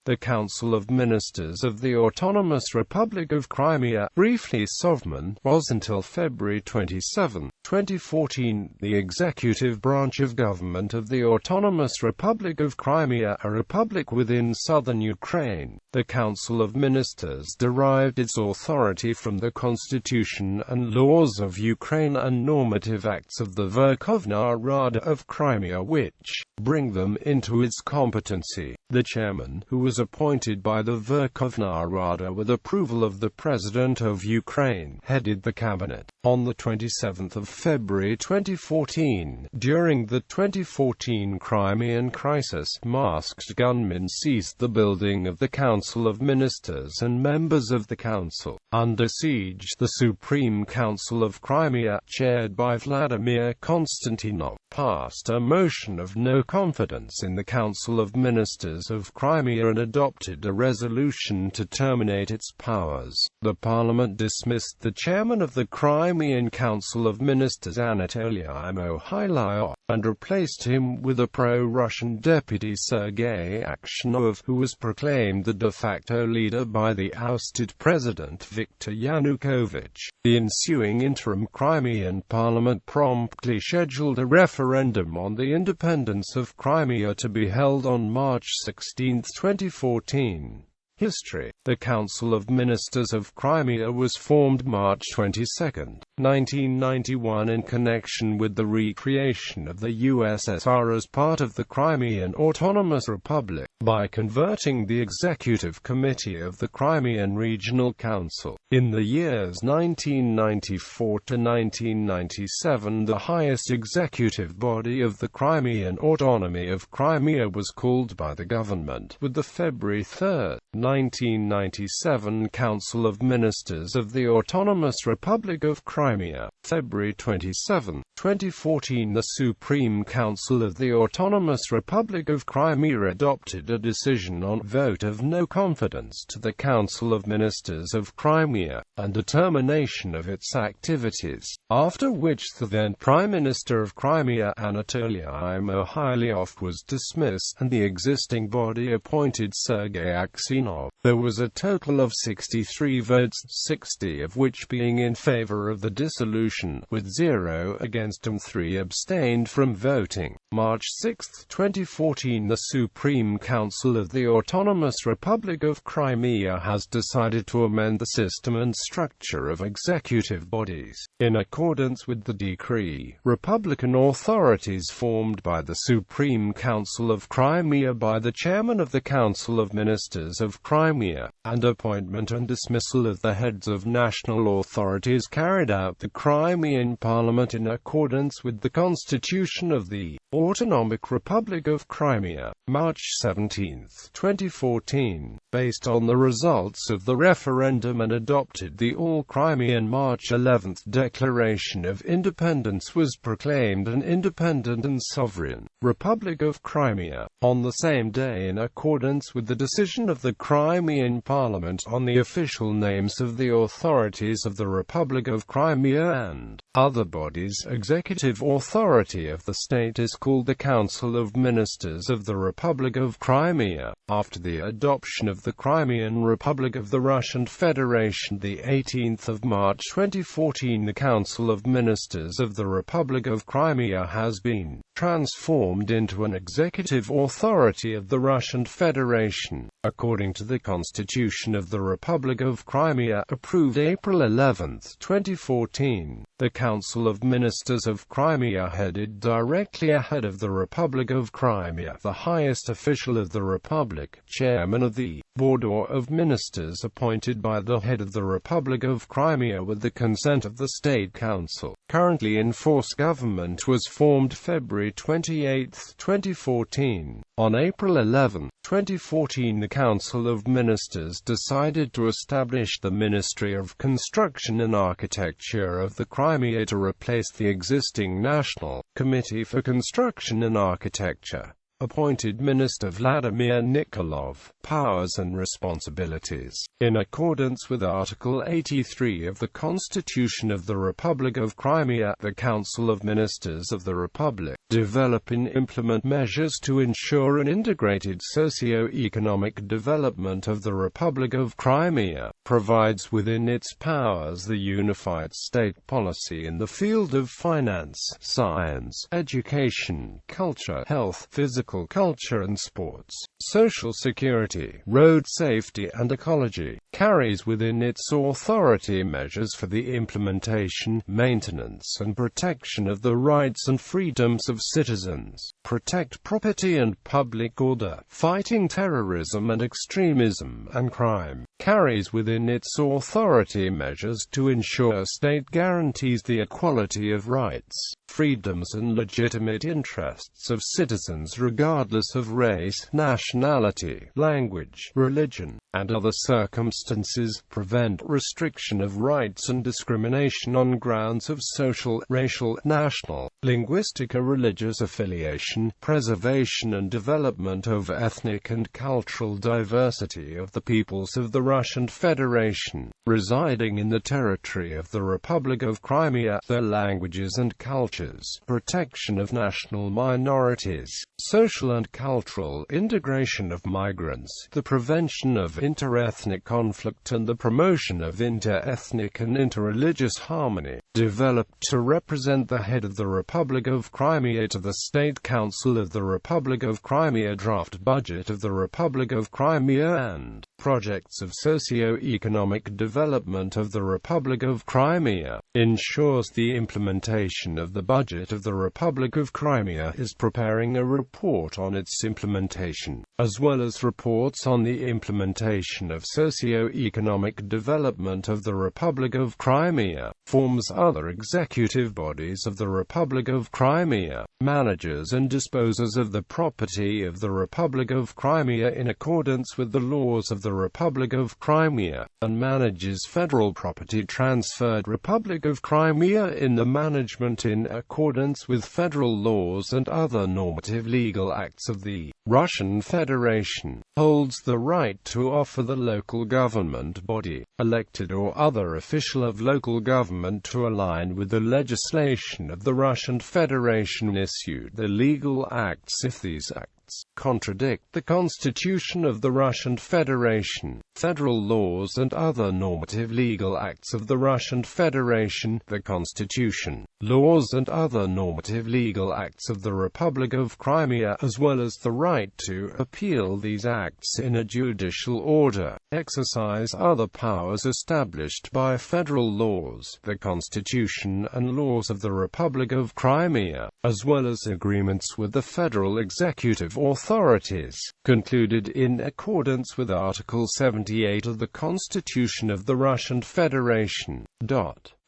The Council of Ministers of the Autonomous Republic of Crimea, briefly SovMin, was until February 27, 2014, the executive branch of government of the Autonomous Republic of Crimea, a republic within southern Ukraine. The Council of Ministers derived its authority from the constitution and laws of Ukraine and normative acts of the Verkhovna Rada of Crimea which bring them into its competency. The chairman, who was appointed by the Verkhovna Rada with approval of the President of Ukraine, headed the cabinet. On the 27th of February 2014, during the 2014 Crimean crisis, masked gunmen seized the building of the Council of Ministers and members of the council. Under siege, the Supreme Council of Crimea, chaired by Vladimir Konstantinov, passed a motion of no confidence in the Council of Ministers of Crimea and adopted a resolution to terminate its powers. The parliament dismissed the chairman of the Crimean Council of Ministers, Anatoly Mohylyov, and replaced him with a pro-Russian deputy, Sergei Aksyonov, who was proclaimed the de facto leader by the ousted President Viktor Yanukovych. The ensuing interim Crimean parliament promptly scheduled a referendum on the independence of Crimea to be held on March 16, 2014. History. The Council of Ministers of Crimea was formed March 22, 1991 in connection with the recreation of the USSR as part of the Crimean Autonomous Republic, by converting the Executive Committee of the Crimean Regional Council. In the years 1994 to 1997, the highest executive body of the Crimean Autonomy of Crimea was called by the government, with the February 3, 1997 Council of Ministers of the Autonomous Republic of Crimea. February 27, 2014 The Supreme Council of the Autonomous Republic of Crimea adopted a decision on vote of no confidence to the Council of Ministers of Crimea, and a termination of its activities, after which the then Prime Minister of Crimea, Anatoly Mohylyov, was dismissed, and the existing body appointed Sergei Aksyonov. There was a total of 63 votes, 60 of which being in favor of the dissolution, with 0 against and 3 abstained from voting. March 6, 2014 The Supreme Council of the Autonomous Republic of Crimea has decided to amend the system and structure of executive bodies. In accordance with the decree, Republican authorities formed by the Supreme Council of Crimea by the Chairman of the Council of Ministers of Crimea, and appointment and dismissal of the heads of national authorities carried out the Crimean Parliament in accordance with the Constitution of the Autonomous Republic of Crimea. March 17, 2014, based on the results of the referendum, and adopted the All-Crimean March 11 Declaration of Independence, was proclaimed an independent and sovereign Republic of Crimea. On the same day, in accordance with the decision of the Crimean Parliament on the official names of the authorities of the Republic of Crimea and other bodies, executive authority of the state is called the Council of Ministers of the Republic of Crimea. After the adoption of the Crimean Republic of the Russian Federation, the 18th of March 2014, the Council of Ministers of the Republic of Crimea has been transformed into an executive authority of the Russian Federation, according to the Constitution of the Republic of Crimea, approved April 11, 2014. The Council of Ministers of Crimea headed directly ahead of the Republic of Crimea, the highest official of the Republic, chairman of the Board of Ministers appointed by the head of the Republic of Crimea with the consent of the State Council. Currently in force government was formed February 28, 2014. On April 11, 2014, the Council of Ministers decided to establish the Ministry of Construction and Architecture of the Crimea to replace the existing National Committee for Construction and Architecture. appointed Minister Vladimir Nikolov. Powers and responsibilities. In accordance with Article 83 of the Constitution of the Republic of Crimea, the Council of Ministers of the Republic develop and implement measures to ensure an integrated socio-economic development of the Republic of Crimea, provides within its powers the unified state policy in the field of finance, science, education, culture, health, physical culture and sports, social security, road safety and ecology, carries within its authority measures for the implementation, maintenance and protection of the rights and freedoms of citizens, protect property and public order, fighting terrorism and extremism and crime, carries within its authority measures to ensure state guarantees the equality of rights, freedoms and legitimate interests of citizens regardless of race, nationality, language, religion, and other circumstances, prevent restriction of rights and discrimination on grounds of social, racial, national, linguistic or religious affiliation, preservation and development of ethnic and cultural diversity of the peoples of the Russian Federation, residing in the territory of the Republic of Crimea, their languages and cultures, protection of national minorities, social and cultural integration of migrants, the prevention of interethnic conflict and the promotion of inter-ethnic and interreligious harmony, developed to represent the head of the Republic of Crimea to the State Council of the Republic of Crimea, draft budget of the Republic of Crimea and projects of socio-economic development of the Republic of Crimea, ensures the implementation of the budget of the Republic of Crimea, is preparing a report on its implementation, as well as reports on the implementation of socio-economic development of the Republic of Crimea, forms other executive bodies of the Republic of Crimea, manages and disposes of the property of the Republic of Crimea in accordance with the laws of the Republic of Crimea, and manages federal property transferred Republic of Crimea in the management in accordance with federal laws and other normative legal acts of the Russian Federation, holds the right to offer the local government body, elected or other official of local government to align with the legislation of the Russian Federation, issue the legal acts if these acts contradict the Constitution of the Russian Federation, federal laws and other normative legal acts of the Russian Federation, the Constitution, laws and other normative legal acts of the Republic of Crimea, as well as the right to appeal these acts in a judicial order, exercise other powers established by federal laws, the Constitution and laws of the Republic of Crimea, as well as agreements with the federal executive authorities, concluded in accordance with Article 78 of the Constitution of the Russian Federation.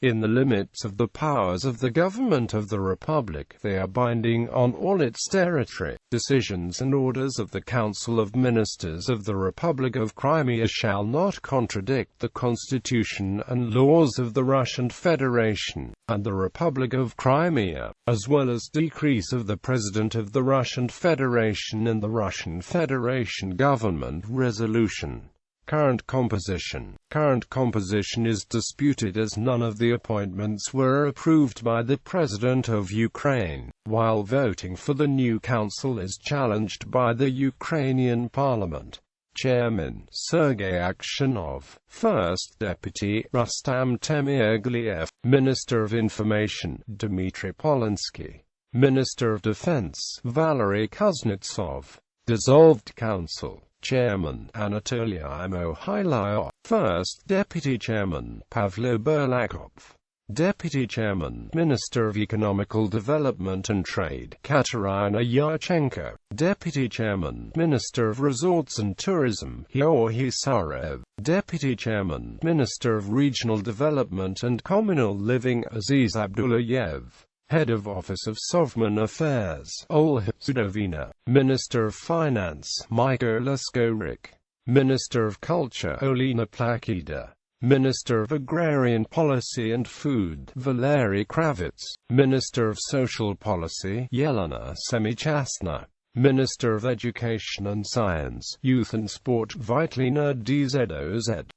In the limits of the powers of the government of the Republic, they are binding on all its territory. Decisions and orders of the Council of Ministers of the Republic of Crimea shall not contradict the Constitution and laws of the Russian Federation and the Republic of Crimea, as well as decrees of the President of the Russian Federation and the Russian Federation Government Resolution. Current composition. Current composition is disputed as none of the appointments were approved by the President of Ukraine, while voting for the new council is challenged by the Ukrainian parliament. Chairman, Sergei Aksionov. First Deputy, Rustam Temirgliev. Minister of Information, Dmitry Polonsky. Minister of Defense, Valery Kuznetsov. Dissolved Council. Chairman, Anatoly Mohylyov. First Deputy Chairman, Pavlo Burlakov. Deputy Chairman, Minister of Economical Development and Trade, Katerina Yarchenko. Deputy Chairman, Minister of Resorts and Tourism, Georgy Sarev. Deputy Chairman, Minister of Regional Development and Communal Living, Aziz Abdullayev. Head of Office of SovMin Affairs, Olha Sudovina. Minister of Finance, Mykola Skorik. Minister of Culture, Olena Plakida. Minister of Agrarian Policy and Food, Valery Kravets. Minister of Social Policy, Yelena Semichastna. Minister of Education and Science, Youth and Sport, Verkhovna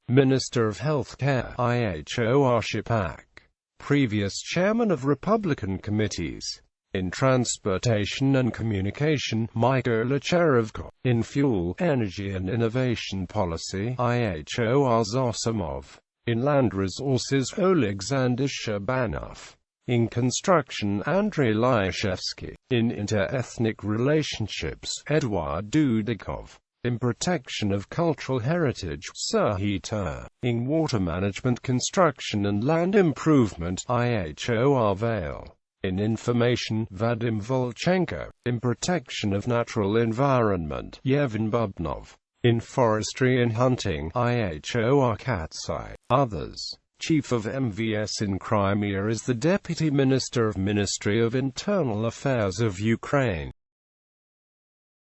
Minister of Healthcare, Ihor Shipak. Previous Chairman of Republican Committees. In Transportation and Communication, Mykola Cherevko. In Fuel, Energy and Innovation Policy, Ihor Zosimov. In Land Resources, Alexander Shabanov. In Construction, Andrei Lyashevsky. In Inter-Ethnic Relationships, Eduard Dudikov. In Protection of Cultural Heritage, Serhiy Tur. In Water Management, Construction and Land Improvement, Ihor Vale. In Information, Vadim Volchenko. In Protection of Natural Environment, Yevhen Bubnov. In Forestry and Hunting, Ihor Katsai. Others. Chief of MVS in Crimea is the Deputy Minister of Ministry of Internal Affairs of Ukraine.